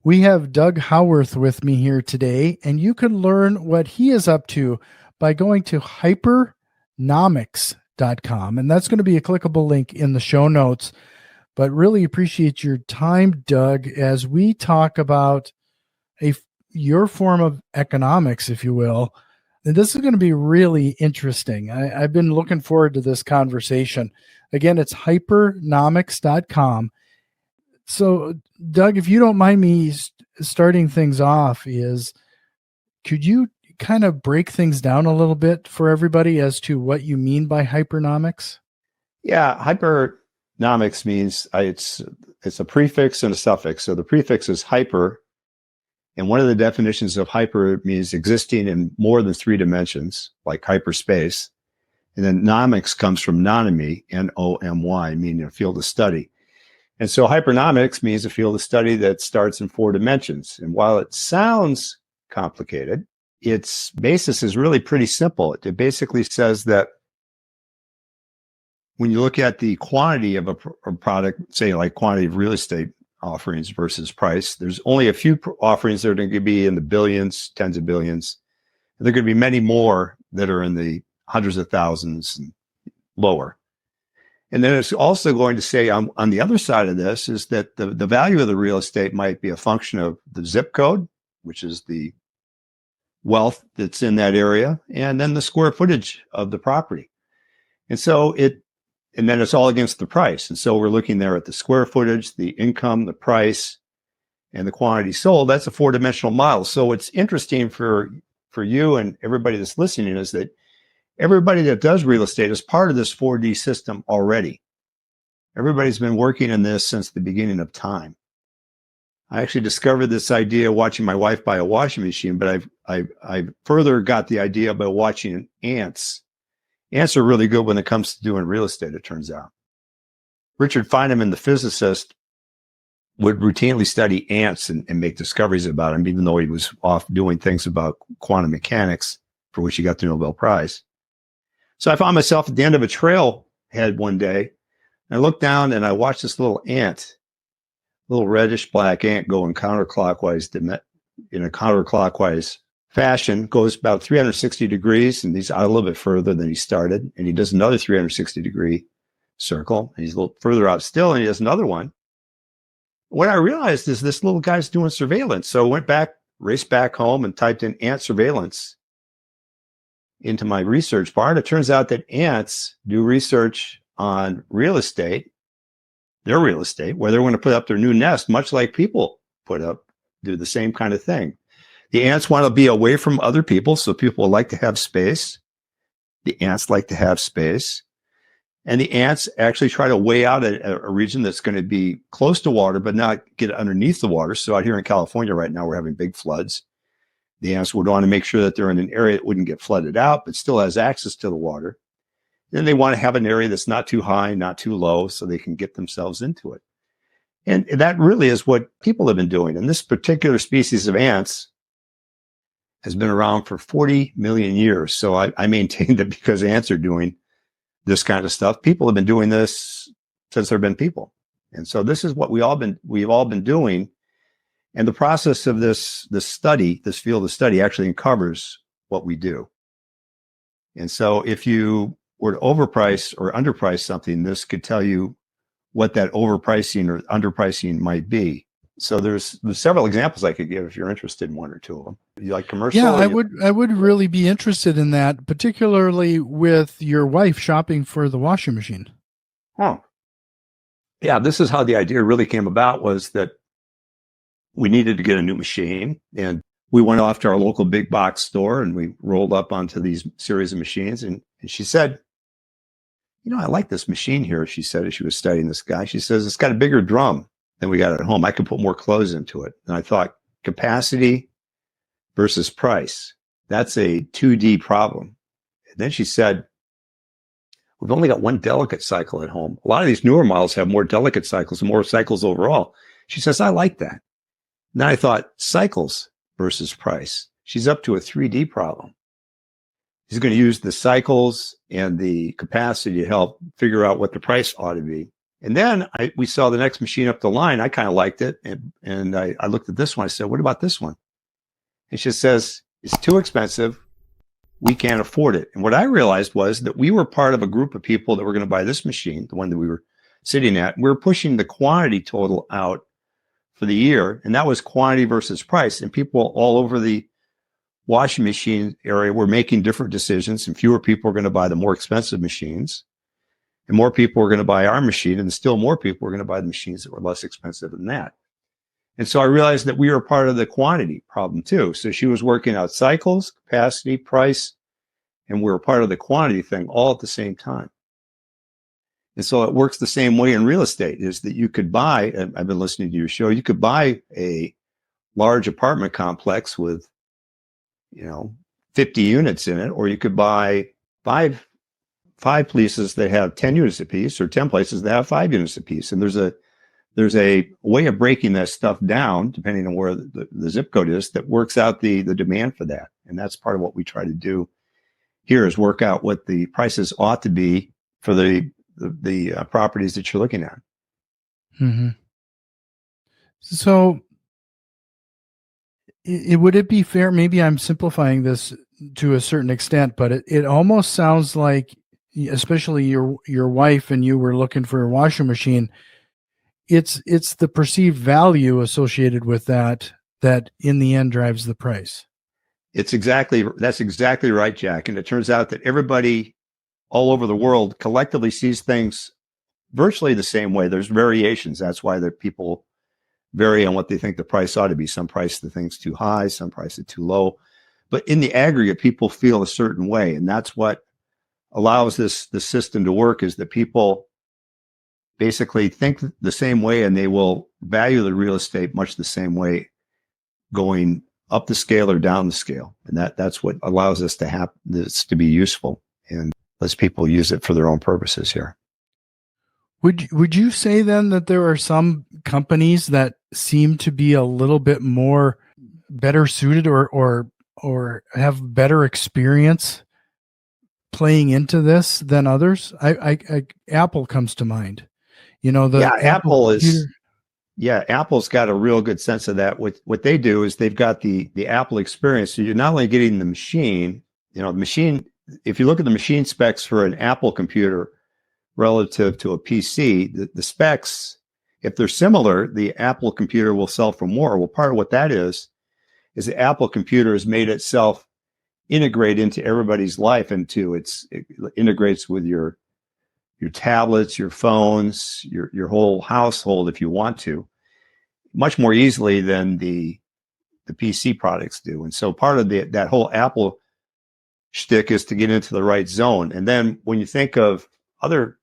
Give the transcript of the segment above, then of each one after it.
We have Doug Howarth with me here today, and you can learn what he is up to by going to hypernomics.com. And that's going to be a clickable link in the show notes. But really appreciate your time, Doug, as we talk about your form of economics, if you will. And this is going to be really interesting. I've been looking forward to this conversation. Again, it's hypernomics.com. So, Doug, if you don't mind me starting things off, could you kind of break things down a little bit for everybody as to what you mean by hypernomics? Yeah, hypernomics means it's a prefix and a suffix. So the prefix is hyper, and one of the definitions of hyper means existing in more than 3 dimensions, like hyperspace. And then nomics comes from nonomy, N-O-M-Y, meaning a field of study. And so hypernomics means a field of study that starts in 4 dimensions. And while it sounds complicated, its basis is really pretty simple. It basically says that when you look at the quantity of a product, say like quantity of real estate offerings versus price, there's only a few offerings that are going to be in the billions, tens of billions. And there are going to be many more that are in the hundreds of thousands and lower. And then it's also going to say on the other side of this is that the value of the real estate might be a function of the zip code, which is the wealth that's in that area, and then the square footage of the property. And then it's all against the price. And so we're looking there at the square footage, the income, the price, and the quantity sold. That's a 4-dimensional model. So what's interesting for you and everybody that's listening is that everybody that does real estate is part of this 4D system already. Everybody's been working in this since the beginning of time. I actually discovered this idea watching my wife buy a washing machine, but I've further got the idea by watching ants. Ants are really good when it comes to doing real estate, it turns out. Richard Feynman, the physicist, would routinely study ants and make discoveries about them, even though he was off doing things about quantum mechanics, for which he got the Nobel Prize. So I found myself at the end of a trailhead one day. And I looked down and I watched this little ant, little reddish black ant, go in a counterclockwise fashion, goes about 360 degrees, and he's out a little bit further than he started. And he does another 360-degree circle, and he's a little further out still, and he does another one. What I realized is this little guy's doing surveillance. So I went back, raced back home, and typed in ant surveillance into my research bar. And it turns out that ants do research on real estate, their real estate, where they're going to put up their new nest, much like people do the same kind of thing. The ants want to be away from other people, so people like to have space. The ants like to have space. And the ants actually try to weigh out a region that's going to be close to water, but not get underneath the water. So out here in California right now, we're having big floods. The ants would want to make sure that they're in an area that wouldn't get flooded out, but still has access to the water. Then they want to have an area that's not too high, not too low, so they can get themselves into it. And that really is what people have been doing. And this particular species of ants has been around for 40 million years. So I maintain that because ants are doing this kind of stuff, people have been doing this since there have been people. And so this is what we've all been doing. And the process of this field of study actually covers what we do. And so if you were to overprice or underprice something, this could tell you what that overpricing or underpricing might be. So there's several examples I could give if you're interested in one or two of them. You like commercial? Yeah, I would really be interested in that, particularly with your wife shopping for the washing machine. Oh, yeah. This is how the idea really came about, was that we needed to get a new machine, and we went off to our local big box store and we rolled up onto these series of machines. And she said, I like this machine here. She said, as she was studying this guy, she says, it's got a bigger drum than we got at home. I could put more clothes into it. And I thought, capacity versus price, that's a 2D problem. And then she said, we've only got one delicate cycle at home. A lot of these newer models have more delicate cycles and more cycles overall. She says, I like that. And then I thought, cycles versus price. She's up to a 3D problem. She's going to use the cycles and the capacity to help figure out what the price ought to be. And then we saw the next machine up the line. I kind of liked it. And I looked at this one. I said, what about this one? And she says, it's too expensive. We can't afford it. And what I realized was that we were part of a group of people that were going to buy this machine, the one that we were sitting at. We were pushing the quantity total out for the year. And that was quantity versus price. And people all over the washing machine area were making different decisions. And fewer people were going to buy the more expensive machines. And more people were going to buy our machine. And still more people were going to buy the machines that were less expensive than that. And so I realized that we were part of the quantity problem too. So she was working out cycles, capacity, price, and we were part of the quantity thing all at the same time. And so it works the same way in real estate, is that you could buy, and I've been listening to your show, you could buy a large apartment complex with, 50 units in it, or you could buy five places that have 10 units apiece, or 10 places that have 5 units apiece. And there's a way of breaking that stuff down, depending on where the zip code is, that works out the demand for that. And that's part of what we try to do here, is work out what the prices ought to be for the properties that you're looking at. Mm-hmm. So would it be fair? Maybe I'm simplifying this to a certain extent, but it almost sounds like, especially your wife and you were looking for a washing machine. It's the perceived value associated with that in the end drives the price. That's exactly right, Jack. And it turns out that everybody all over the world collectively sees things virtually the same way. There's variations. That's why the people vary on what they think the price ought to be. Some price the thing's too high, some price it too low. But in the aggregate, people feel a certain way. And that's what allows the system to work, is that people basically think the same way, and they will value the real estate much the same way, going up the scale or down the scale. And that's what allows us to have this to be useful, and lets people use it for their own purposes here. Would you say then that there are some companies that seem to be a little bit more better suited or have better experience playing into this than others? I Apple comes to mind. Apple's got a real good sense of that. What they do is they've got the Apple experience. So you're not only getting the machine, the machine, if you look at the machine specs for an Apple computer relative to a PC, the specs, if they're similar, the Apple computer will sell for more. Well, part of what that is the Apple computer has made itself integrate into everybody's life, it integrates with your tablets, your phones, your whole household, if you want to, much more easily than the PC products do. And so part of that whole Apple shtick is to get into the right zone. And then when you think of other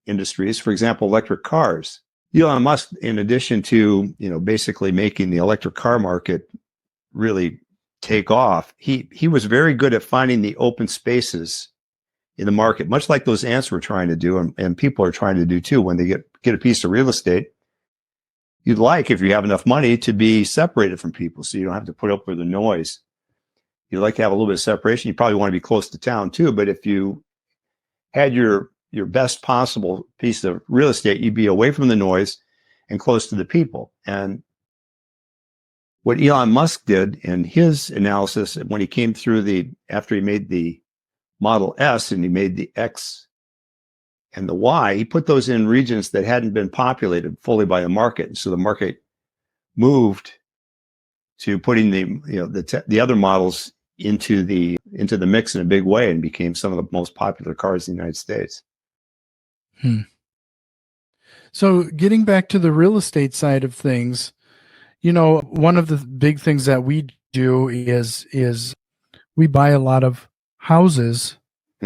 industries, for example, electric cars, Elon Musk, in addition to, basically making the electric car market really take off, he was very good at finding the open spaces in the market, much like those ants were trying to do, and people are trying to do too. When they get a piece of real estate, you'd like, if you have enough money, to be separated from people, so you don't have to put up with the noise. You'd like to have a little bit of separation. You probably want to be close to town too, but if you had your best possible piece of real estate, you'd be away from the noise and close to the people. And what Elon Musk did in his analysis, when he came through after he made the Model S and he made the X and the Y, he put those in regions that hadn't been populated fully by the market. And so the market moved to putting the other models into the mix in a big way, and became some of the most popular cars in the United States. So getting back to the real estate side of things, one of the big things that we do is we buy a lot of houses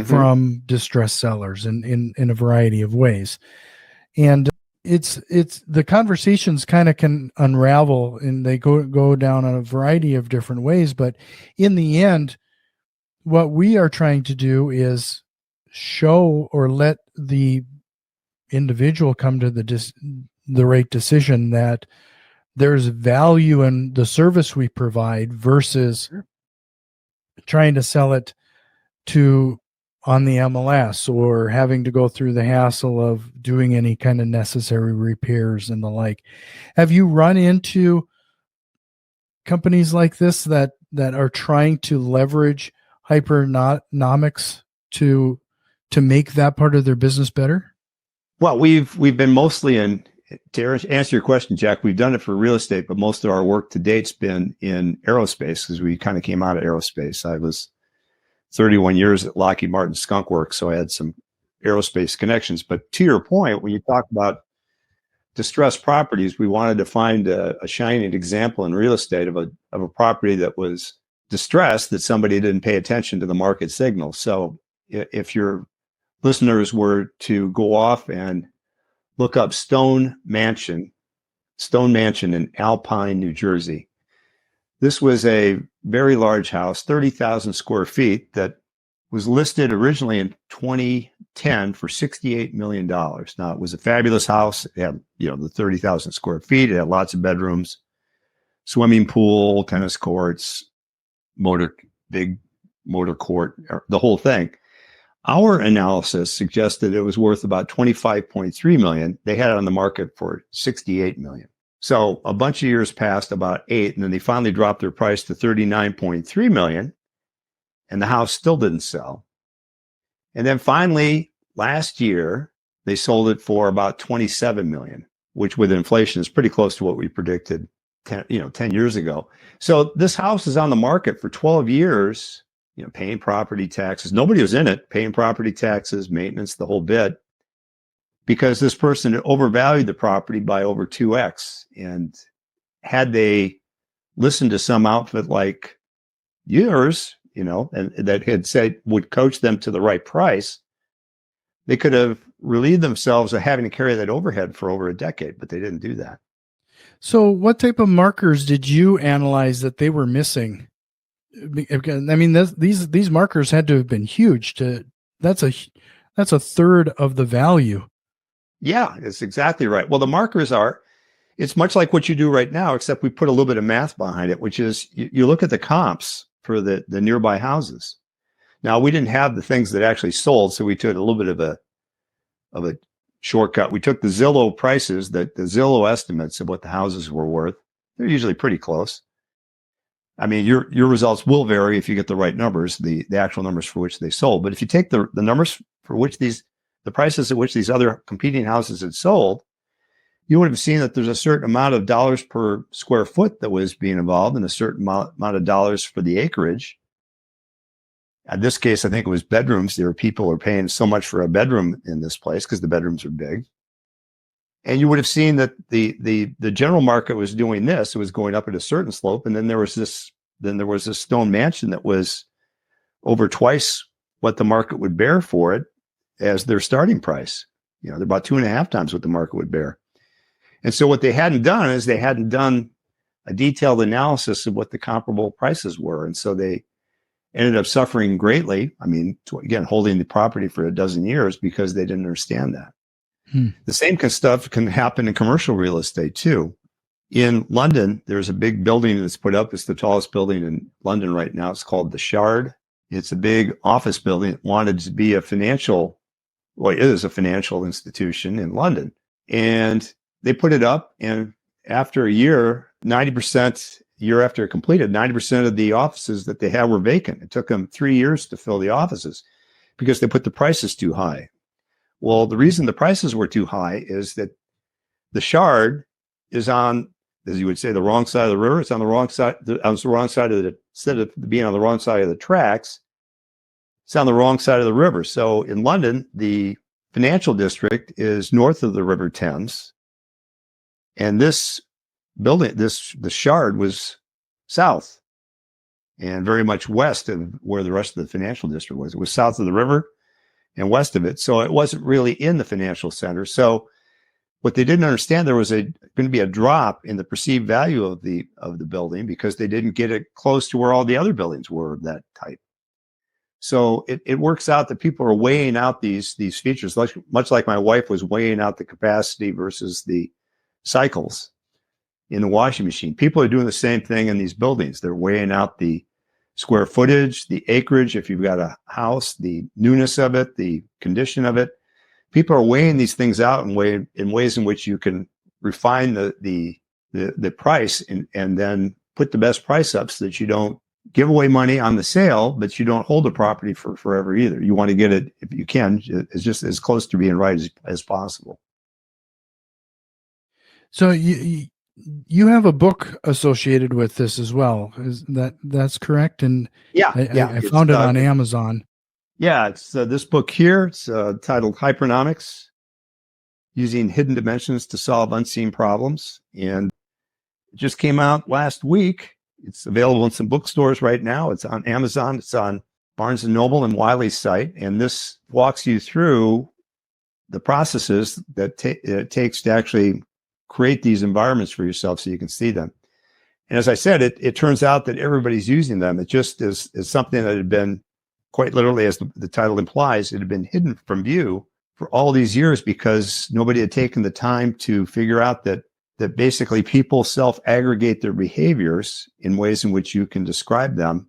from distressed sellers in a variety of ways. And it's the conversations kind of can unravel, and they go down a variety of different ways. But in the end, what we are trying to do is show or let the individual come to the right decision that there's value in the service we provide versus trying to sell it to on the MLS or having to go through the hassle of doing any kind of necessary repairs and the like. Have you run into companies like this that are trying to leverage Hyperonomics to make that part of their business better? Well, we've been mostly in, to answer your question, Jack, we've done it for real estate, but most of our work to date's been in aerospace because we kind of came out of aerospace. I was 31 years at Lockheed Martin Skunk Works, so I had some aerospace connections. But to your point, when you talk about distressed properties, we wanted to find a shining example in real estate of a property that was distressed, that somebody didn't pay attention to the market signals. So if your listeners were to go off and look up Stone Mansion in Alpine, New Jersey. This was a very large house, 30,000 square feet, that was listed originally in 2010 for $68 million. Now, it was a fabulous house. It had, the 30,000 square feet. It had lots of bedrooms, swimming pool, tennis courts, big motor court, the whole thing. Our analysis suggested it was worth about $25.3 million. They had it on the market for $68 million. So a bunch of years passed, about 8, and then they finally dropped their price to $39.3 million, and the house still didn't sell. And then finally, last year, they sold it for about $27 million, which with inflation is pretty close to what we predicted 10 years ago. So this house is on the market for 12 years, paying property taxes. Nobody was in it, paying property taxes, maintenance, the whole bit, because this person had overvalued the property by over 2x. And had they listened to some outfit like yours, and that had said would coach them to the right price, they could have relieved themselves of having to carry that overhead for over a decade, but they didn't do that. So what type of markers did you analyze that they were missing? I mean, these markers had to have been huge. That's a third of the value. Yeah, it's exactly right. Well, the markers it's much like what you do right now, except we put a little bit of math behind it, which is you look at the comps for the nearby houses. Now, we didn't have the things that actually sold, so we took a little bit of a shortcut. We took the Zillow prices, the Zillow estimates of what the houses were worth. They're usually pretty close. I mean, your results will vary if you get the right numbers, the actual numbers for which they sold. But if you take the numbers for which the prices at which these other competing houses had sold, you would have seen that there's a certain amount of dollars per square foot that was being involved and a certain amount of dollars for the acreage. In this case, I think it was bedrooms. There were people who are paying so much for a bedroom in this place because the bedrooms are big. And you would have seen that the general market was doing this. It was going up at a certain slope. And then there was this stone mansion that was over twice what the market would bear for it as their starting price. They're about 2.5 times what the market would bear. And so what they hadn't done is they hadn't done a detailed analysis of what the comparable prices were. And so they ended up suffering greatly. I mean, again, holding the property for a dozen years because they didn't understand that. The same kind of stuff can happen in commercial real estate too. In London, there's a big building that's put up. It's the tallest building in London right now. It's called the Shard. It's a big office building. It wanted to be it is a financial institution in London. And they put it up, and after a year, 90%, year after it completed, 90% of the offices that they had were vacant. It took them 3 years to fill the offices because they put the prices too high. Well, the reason the prices were too high is that the Shard is on, as you would say, the wrong side of the river. It's on the wrong side, instead of being on the wrong side of the tracks, it's on the wrong side of the river. So in London, the financial district is north of the River Thames. And this building, the Shard, was south and very much west of where the rest of the financial district was. It was south of the river and west of it. So it wasn't really in the financial center. So what they didn't understand, there was going to be a drop in the perceived value of the building because they didn't get it close to where all the other buildings were of that type. So it works out that people are weighing out these features, much like my wife was weighing out the capacity versus the cycles in the washing machine. People are doing the same thing in these buildings. They're weighing out the square footage, the acreage, if you've got a house, the newness of it, the condition of it. People are weighing these things out in ways in which you can refine the price and then put the best price up so that you don't give away money on the sale, but you don't hold the property for forever either. You want to get it, if you can, it's just as close to being right as possible. So you have a book associated with this as well. Is that's correct? And Yeah, I found it on Amazon. Yeah, it's this book here. It's titled Hyperonomics, Using Hidden Dimensions to Solve Unseen Problems. And it just came out last week. It's available in some bookstores right now. It's on Amazon. It's on Barnes & Noble and Wiley's site. And this walks you through the processes that it takes to actually create these environments for yourself so you can see them. And as I said, it turns out that everybody's using them. It just is something that had been, quite literally, as the title implies, it had been hidden from view for all these years because nobody had taken the time to figure out that basically people self-aggregate their behaviors in ways in which you can describe them.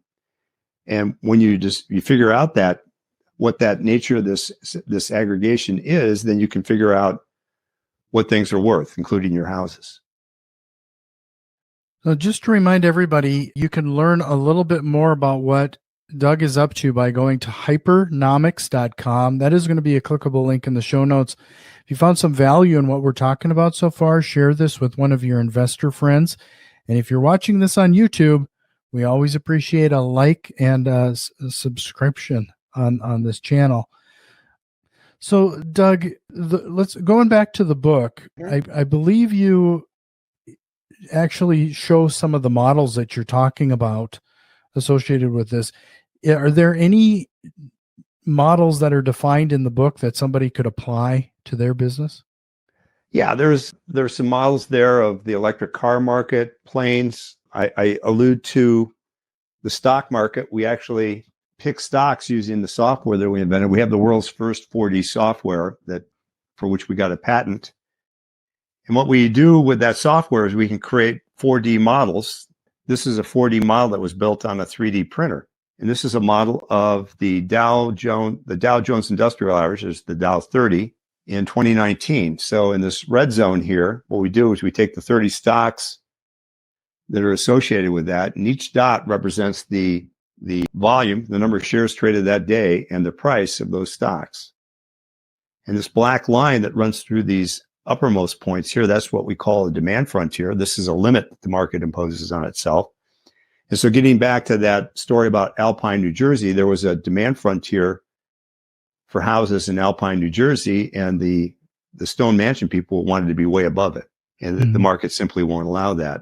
And when you figure out that what that nature of this aggregation is, then you can figure out what things are worth, including your houses. So just to remind everybody, you can learn a little bit more about what Doug is up to by going to hypernomics.com. That is going to be a clickable link in the show notes. If you found some value in what we're talking about so far, share this with one of your investor friends. And if you're watching this on YouTube, we always appreciate a like and a subscription on this channel. So, Doug, going back to the book, I believe you actually show some of the models that you're talking about associated with this. Are there any models that are defined in the book that somebody could apply to their business? Yeah, there's some models there of the electric car market, planes. I allude to the stock market. We actually pick stocks using the software that we invented. We have the world's first 4D software for which we got a patent. And what we do with that software is we can create 4D models. This is a 4D model that was built on a 3D printer. And this is a model of the Dow Jones Industrial Average, is the Dow 30 in 2019. So in this red zone here, what we do is we take the 30 stocks that are associated with that, and each dot represents the volume, the number of shares traded that day, and the price of those stocks. And this black line that runs through these uppermost points here, that's what we call a demand frontier. This is a limit that the market imposes on itself. And so getting back to that story about Alpine, New Jersey, there was a demand frontier for houses in Alpine, New Jersey, and the stone mansion people wanted to be way above it. And the market simply won't allow that.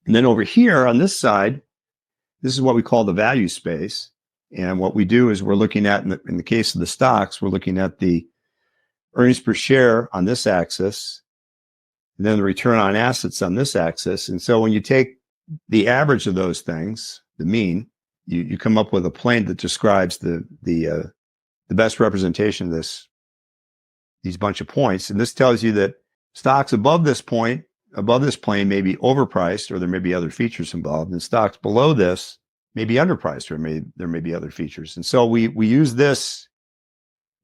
And then over here on this side, this is what we call the value space. And what we do is we're looking at, in the case of the stocks, we're looking at the earnings per share on this axis, and then the return on assets on this axis. And so when you take the average of those things, the mean, you come up with a plane that describes the best representation of these bunch of points. And this tells you that stocks above this point, above this plane, may be overpriced, or there may be other features involved, and stocks below this may be underpriced, or there may be other features. And so we use this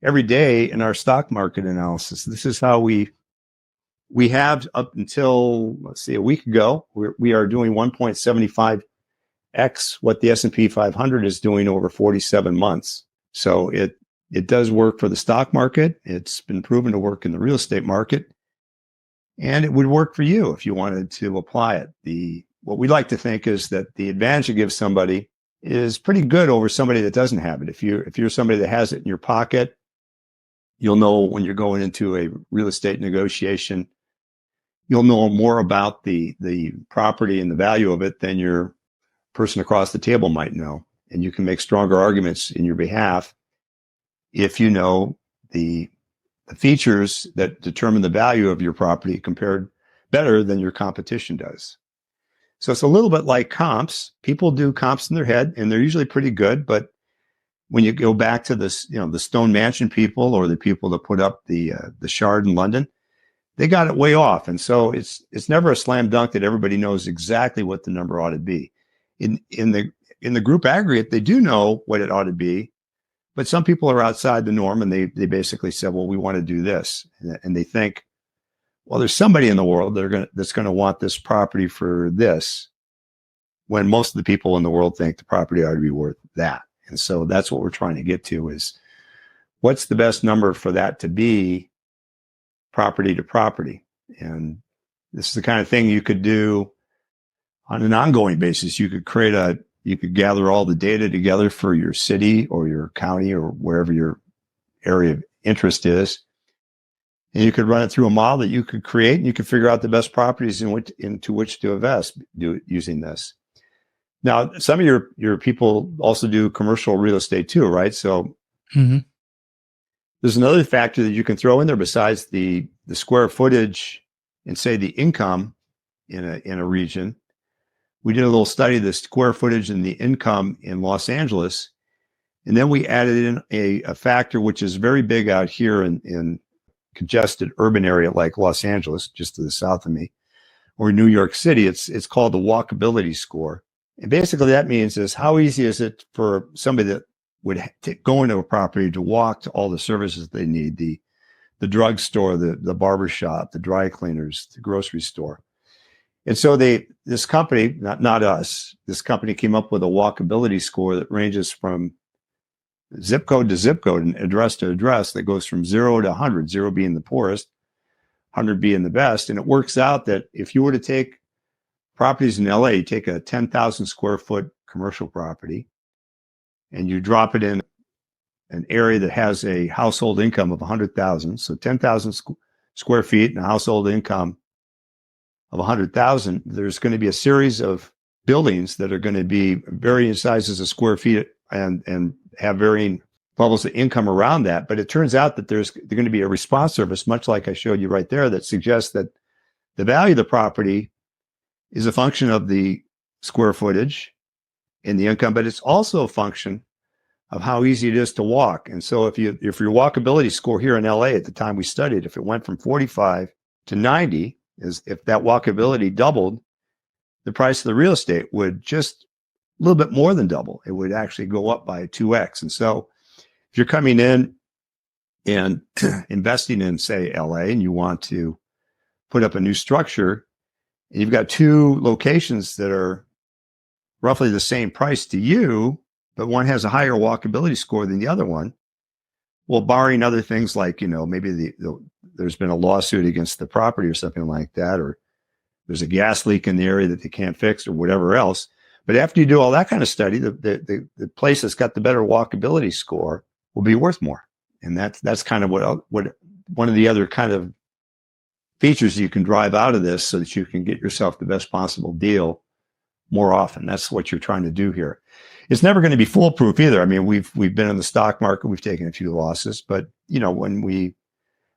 every day in our stock market analysis. This is how we have up until, let's see, a week ago, we are doing 1.75x what the S&P 500 is doing over 47 months. So it does work for the stock market. It's been proven to work in the real estate market, and it would work for you if you wanted to apply it. What we like to think is that the advantage it gives somebody is pretty good over somebody that doesn't have it. If you're somebody that has it in your pocket, you'll know when you're going into a real estate negotiation, you'll know more about the property and the value of it than your person across the table might know. And you can make stronger arguments in your behalf if you know the features that determine the value of your property compared better than your competition does. So it's a little bit like comps. People do comps in their head, and they're usually pretty good. But when you go back to this, the stone mansion people, or the people that put up the Shard in London, they got it way off. And so it's never a slam dunk that everybody knows exactly what the number ought to be. In the in the group aggregate, they do know what it ought to be, but some people are outside the norm, and they basically said, well, we want to do this. And they think, well, there's somebody in the world that's going to want this property for this, when most of the people in the world think the property ought to be worth that. And so that's what we're trying to get to, is what's the best number for that to be property to property. And this is the kind of thing you could do on an ongoing basis. You could gather all the data together for your city or your county or wherever your area of interest is. And you could run it through a model that you could create, and you could figure out the best properties into which to invest using this. Now, some of your people also do commercial real estate too, right? So there's another factor that you can throw in there besides the square footage and, say, the income in a region. We did a little study of the square footage and the income in Los Angeles, and then we added in a factor which is very big out here in congested urban area like Los Angeles, just to the south of me, or New York City. It's called the Walkability score. And basically that means is how easy is it for somebody that would go into a property to walk to all the services they need, the drugstore, the barber shop, the dry cleaners, the grocery store. And so this company, not us, this company came up with a walkability score that ranges from zip code to zip code and address to address, that goes from 0 to 100, 0 being the poorest, 100 being the best. And it works out that if you were to take properties in LA, you take a 10,000 square foot commercial property and you drop it in an area that has a household income of 100,000, so 10,000 square feet and a household income of 100,000, there's going to be a series of buildings that are going to be varying sizes of square feet and have varying levels of income around that. But it turns out that there's going to be a response service, much like I showed you right there, that suggests that the value of the property is a function of the square footage and the income, but it's also a function of how easy it is to walk. And so if your walkability score here in LA at the time we studied, if it went from 45 to 90, if that walkability doubled, the price of the real estate would just a little bit more than double. It would actually go up by 2x. And so if you're coming in and investing in, say, LA, and you want to put up a new structure, and you've got two locations that are roughly the same price to you, but one has a higher walkability score than the other one. Well, barring other things like, maybe there's been a lawsuit against the property or something like that, or there's a gas leak in the area that they can't fix or whatever else. But after you do all that kind of study, the place that's got the better walkability score will be worth more. And that's kind of what one of the other kind of features you can drive out of this so that you can get yourself the best possible deal more often. That's what you're trying to do here. It's never going to be foolproof either. I mean, we've been in the stock market, we've taken a few losses, but when we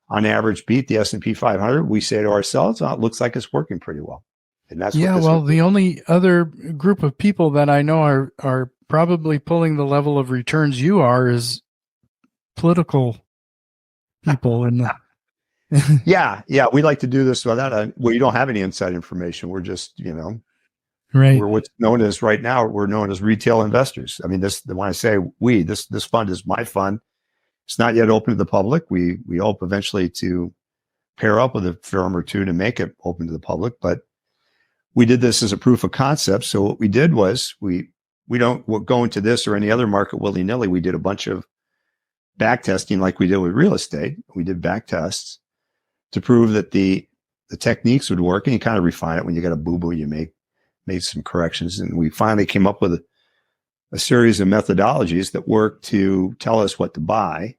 on average beat the S&P 500, we say to ourselves, oh, it looks like it's working pretty well. And that's the only other group of people that I know are probably pulling the level of returns you are is political people. And yeah, we like to do this without you don't have any inside information. We're just, right. We're what's known as right now, we're known as retail investors. I mean, when I say this fund is my fund. It's not yet open to the public. We hope eventually to pair up with a firm or two to make it open to the public, but we did this as a proof of concept. So what we did was we don't go into this or any other market willy-nilly. We did a bunch of back testing like we did with real estate. We did back tests to prove that the techniques would work, and you kind of refine it. When you got a boo-boo, you made some corrections. And we finally came up with a series of methodologies that work to tell us what to buy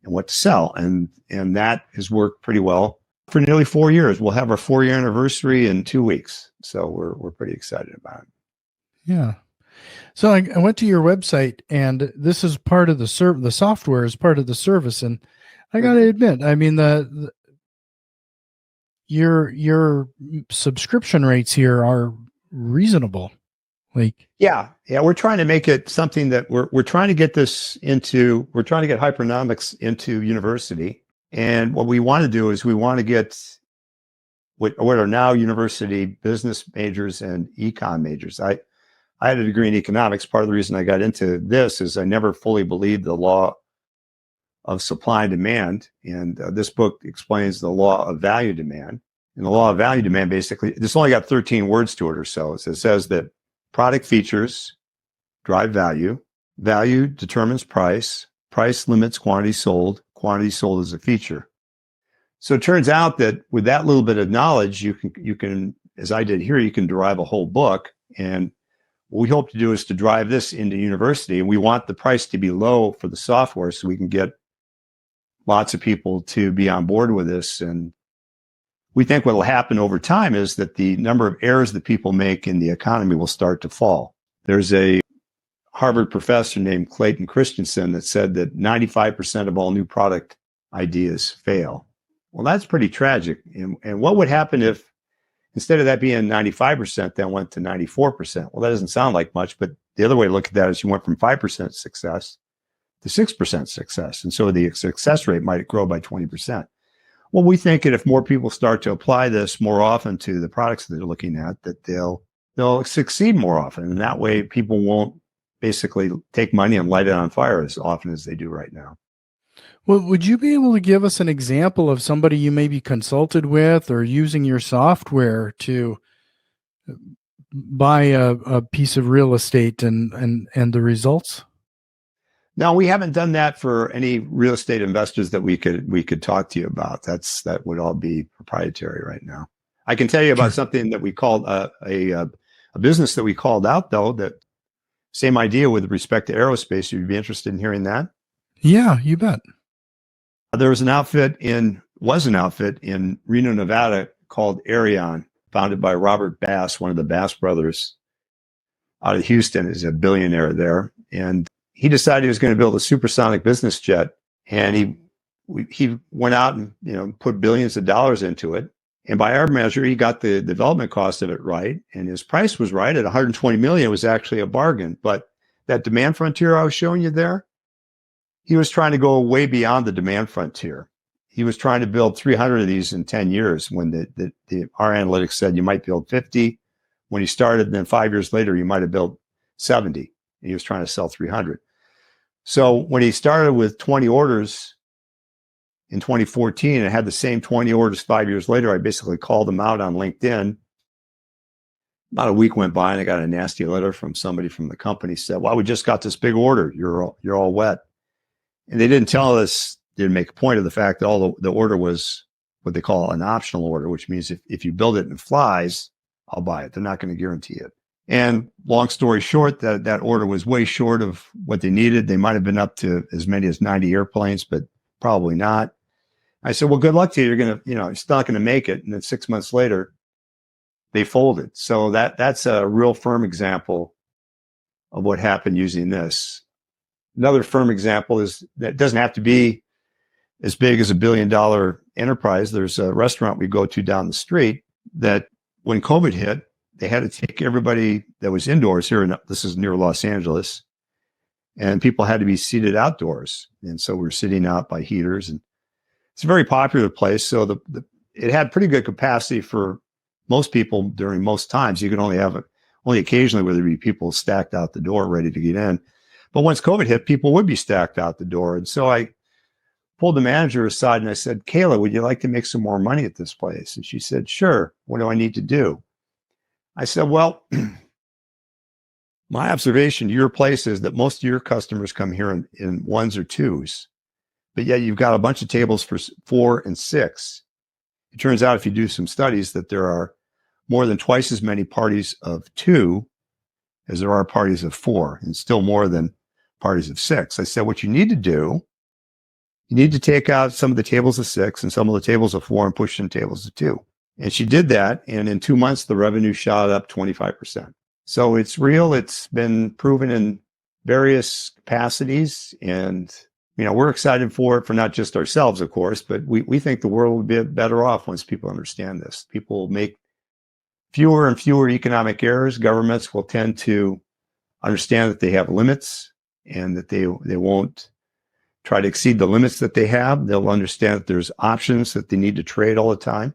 and what to sell. And that has worked pretty well for nearly 4 years. We'll have our 4-year anniversary in 2 weeks. So we're pretty excited about it. Yeah. So I went to your website, and this is part of the software is part of the service. And I got to admit, I mean, your subscription rates here are reasonable. Yeah, we're trying to make it something that we're trying to get we're trying to get Hypernomics into university. And what we want to do is we want to get what are now university business majors and econ majors. I had a degree in economics. Part of the reason I got into this is I never fully believed the law of supply and demand. And this book explains the law of value demand. And the law of value demand, basically, this only got 13 words to it or so. So it says that product features drive value, value determines price, price limits quantity sold is a feature. So it turns out that with that little bit of knowledge, you can, as I did here, you can derive a whole book. And what we hope to do is to drive this into university. And we want the price to be low for the software so we can get lots of people to be on board with this. And we think what will happen over time is that the number of errors that people make in the economy will start to fall. There's a Harvard professor named Clayton Christensen that said that 95% of all new product ideas fail. Well, that's pretty tragic. And what would happen if instead of that being 95%, that went to 94%? Well, that doesn't sound like much, but the other way to look at that is you went from 5% success to 6% success. And so the success rate might grow by 20%. Well, we think that if more people start to apply this more often to the products that they're looking at, that they'll succeed more often. And that way people won't basically take money and light it on fire as often as they do right now. Well, would you be able to give us an example of somebody you maybe consulted with or using your software to buy a piece of real estate and the results? No, we haven't done that for any real estate investors that we could talk to you about. That would all be proprietary right now. I can tell you about something that we called a business that we called out, though, that same idea with respect to aerospace. You'd be interested in hearing that? Yeah, you bet. There was an outfit in Reno, Nevada called Hyperion, founded by Robert Bass, one of the Bass brothers out of Houston. Is a billionaire there. And he decided he was going to build a supersonic business jet. And he went out and put billions of dollars into it. And by our measure, he got the development cost of it right. And his price was right at 120 million. It was actually a bargain. But that demand frontier I was showing you there, he was trying to go way beyond the demand frontier. He was trying to build 300 of these in 10 years when our analytics said you might build 50. When he started, then 5 years later, you might have built 70. And he was trying to sell 300. So when he started with 20 orders in 2014 and had the same 20 orders 5 years later, I basically called him out on LinkedIn. About a week went by and I got a nasty letter from somebody from the company said, well, we just got this big order. You're all wet. And they didn't tell us, didn't make a point of the fact that all the order was what they call an optional order, which means if you build it and it flies, I'll buy it. They're not going to guarantee it. And long story short, that order was way short of what they needed. They might have been up to as many as 90 airplanes, but probably not. I said, well, good luck to you. You're going to, you're still not going to make it. And then 6 months later, they folded. So that's a real firm example of what happened using this. Another firm example is that it doesn't have to be as big as $1 billion enterprise. There's a restaurant we go to down the street that when COVID hit, they had to take everybody that was indoors here. This is near Los Angeles, and people had to be seated outdoors. And so we're sitting out by heaters, and it's a very popular place. So it had pretty good capacity for most people during most times. You could only occasionally where there'd be people stacked out the door ready to get in. But once COVID hit, people would be stacked out the door. And so I pulled the manager aside and I said, Kayla, would you like to make some more money at this place? And she said, sure. What do I need to do? I said, well, my observation to your place is that most of your customers come here in ones or twos, but yet you've got a bunch of tables for 4 and 6. It turns out if you do some studies that there are more than twice as many parties of 2 as there are parties of 4, and still more than parties of 6. I said, what you need to do, you need to take out some of the tables of 6 and some of the tables of 4 and push in tables of 2. And she did that. And in 2 months, the revenue shot up 25%. So it's real. It's been proven in various capacities. And, we're excited for it for not just ourselves, of course, but we think the world will be better off once people understand this. People make fewer and fewer economic errors. Governments will tend to understand that they have limits and that they won't try to exceed the limits that they have. They'll understand that there's options that they need to trade all the time.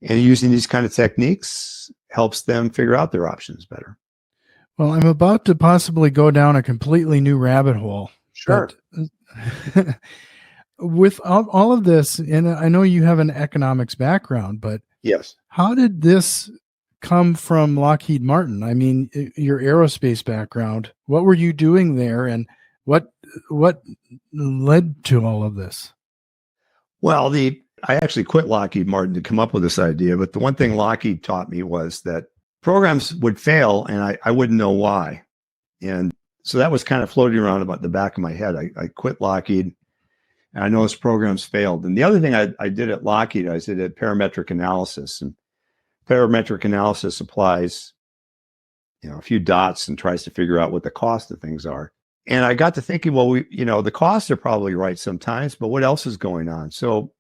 And using these kind of techniques helps them figure out their options better. Well, I'm about to possibly go down a completely new rabbit hole. Sure. But with all of this, and I know you have an economics background, but Yes. how did this come from Lockheed Martin? I mean, your aerospace background. What were you doing there, and what led to all of this? Well, I actually quit Lockheed Martin to come up with this idea, but the one thing Lockheed taught me was that programs would fail and I wouldn't know why. And so that was kind of floating around about the back of my head. I quit Lockheed and I noticed programs failed. And the other thing I did at Lockheed, I did a parametric analysis, and parametric analysis applies, a few dots and tries to figure out what the cost of things are. And I got to thinking, well, the costs are probably right sometimes, but what else is going on? So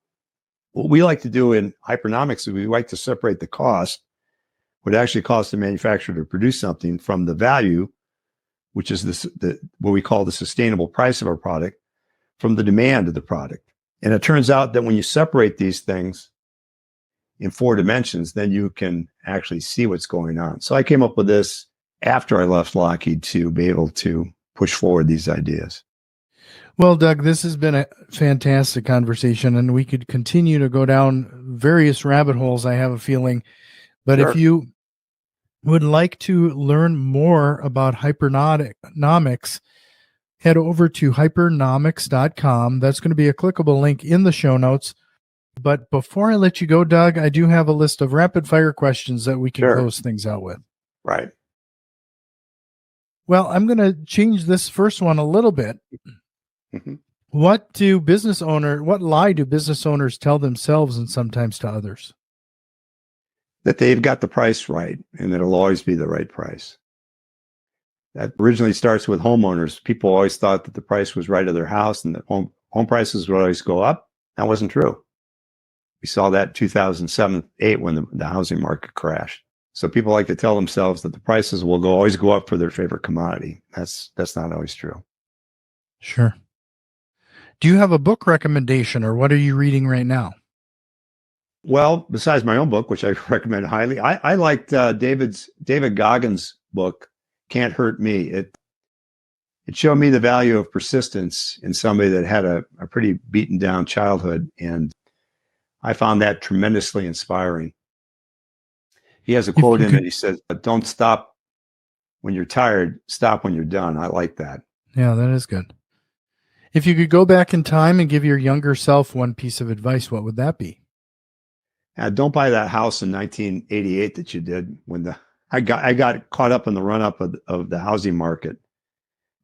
what we like to do in Hypernomics is we like to separate the cost, what it actually costs the manufacturer to produce something, from the value, which is what we call the sustainable price of our product, from the demand of the product. And it turns out that when you separate these things in 4 dimensions, then you can actually see what's going on. So I came up with this after I left Lockheed to be able to push forward these ideas. Well, Doug, this has been a fantastic conversation, and we could continue to go down various rabbit holes, I have a feeling. But Sure. if you would like to learn more about Hypernomics, head over to hypernomics.com. That's going to be a clickable link in the show notes. But before I let you go, Doug, I do have a list of rapid fire questions that we can Sure. close things out with. Right. Well, I'm going to change this first one a little bit. Mm-hmm. What lie do business owners tell themselves and sometimes to others? That they've got the price right and that it'll always be the right price. That originally starts with homeowners. People always thought that the price was right of their house and that home prices would always go up. That wasn't true. We saw that in 2007, 2008 when the housing market crashed. So people like to tell themselves that the prices will always go up for their favorite commodity. That's not always true. Sure. Do you have a book recommendation, or what are you reading right now? Well, besides my own book, which I recommend highly, I liked David Goggins' book, Can't Hurt Me. It showed me the value of persistence in somebody that had a pretty beaten down childhood. And I found that tremendously inspiring. He has a quote in it. He says, "Don't stop when you're tired, stop when you're done." I like that. Yeah, that is good. If you could go back in time and give your younger self one piece of advice, what would that be? Don't buy that house in 1988 that you did when I got caught up in the run up of the housing market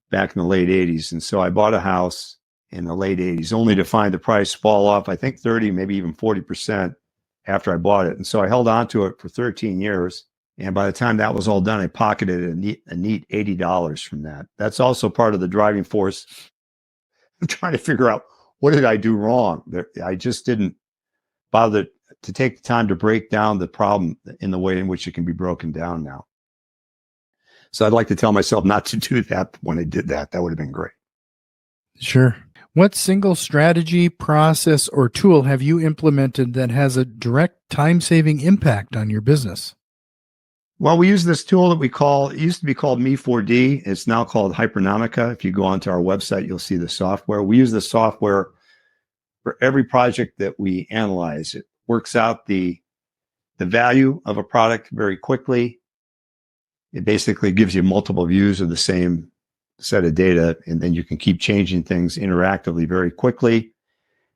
back in the late 80s. And so I bought a house in the late 80s only to find the price fall off, I think 30, maybe even 40% after I bought it. And so I held on to it for 13 years. And by the time that was all done, I pocketed a neat $80 from that. That's also part of the driving force of trying to figure out, what did I do wrong? I just didn't bother to take the time to break down the problem in the way in which it can be broken down now. So I'd like to tell myself not to do that when I did that. That would have been great. Sure. What single strategy, process, or tool have you implemented that has a direct time-saving impact on your business? Well, we use this tool that it used to be called Me4D. It's now called Hypernomica. If you go onto our website, you'll see the software. We use the software for every project that we analyze. It works out the value of a product very quickly. It basically gives you multiple views of the same set of data, and then you can keep changing things interactively very quickly.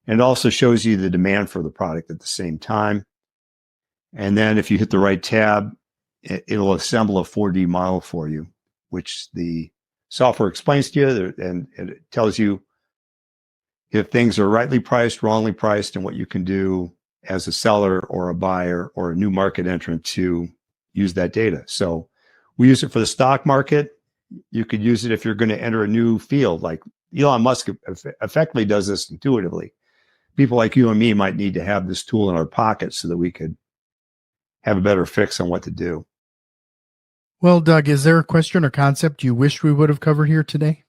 And it also shows you the demand for the product at the same time. And then if you hit the right tab, it'll assemble a 4D model for you, which the software explains to you, and it tells you if things are rightly priced, wrongly priced, and what you can do as a seller or a buyer or a new market entrant to use that data. So we use it for the stock market. You could use it if you're going to enter a new field, like Elon Musk effectively does this intuitively. People like you and me might need to have this tool in our pocket so that we could have a better fix on what to do. Well, Doug, is there a question or concept you wish we would have covered here today?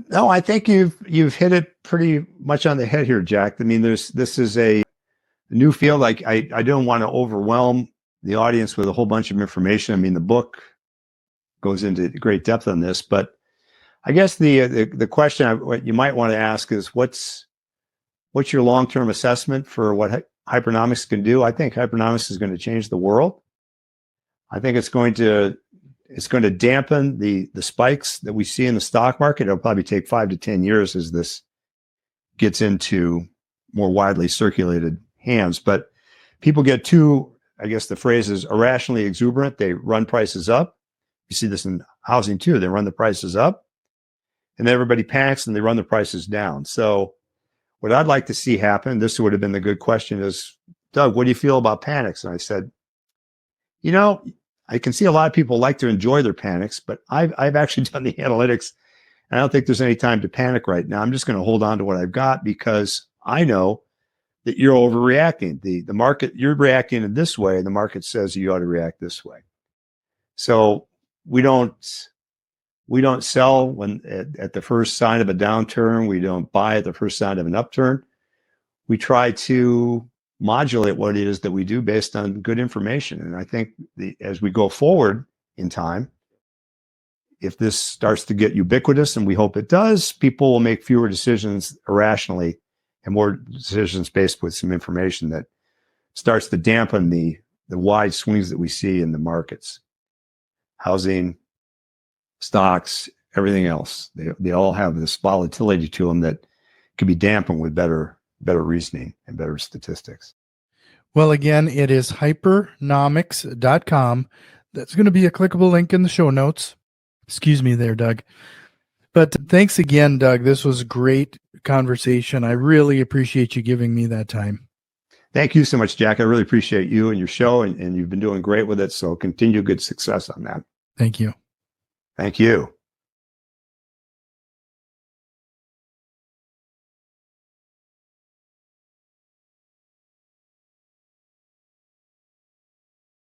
No, I think you've hit it pretty much on the head here, Jack. I mean, this is a new field. Like I don't want to overwhelm the audience with a whole bunch of information. I mean, the book goes into great depth on this. But I guess the question what you might want to ask is what's your long-term assessment for what Hypernomics can do? I think Hypernomics is going to change the world. I think it's going to dampen the spikes that we see in the stock market. It'll probably take 5 to 10 years as this gets into more widely circulated hands. But people get too, I guess the phrase is irrationally exuberant. They run prices up. You see this in housing too. They run the prices up, and then everybody panics and they run the prices down. So what I'd like to see happen, this would have been the good question, is, Doug, what do you feel about panics? And I said, I can see a lot of people like to enjoy their panics, but I've actually done the analytics, and I don't think there's any time to panic right now. I'm just going to hold on to what I've got because I know that you're overreacting. The market, you're reacting in this way, and the market says you ought to react this way. So we don't sell when at the first sign of a downturn. We don't buy at the first sign of an upturn. We try to modulate what it is that we do based on good information. And I think as we go forward in time, if this starts to get ubiquitous, and we hope it does, people will make fewer decisions irrationally and more decisions based with some information that starts to dampen the wide swings that we see in the markets. Housing, stocks, everything else, they all have this volatility to them that can be dampened with better reasoning and better statistics. Well, again, it is hypernomics.com. That's going to be a clickable link in the show notes. Excuse me there, Doug. But thanks again, Doug. This was a great conversation. I really appreciate you giving me that time. Thank you so much, Jack. I really appreciate you and your show, and you've been doing great with it. So continue good success on that. Thank you. Thank you.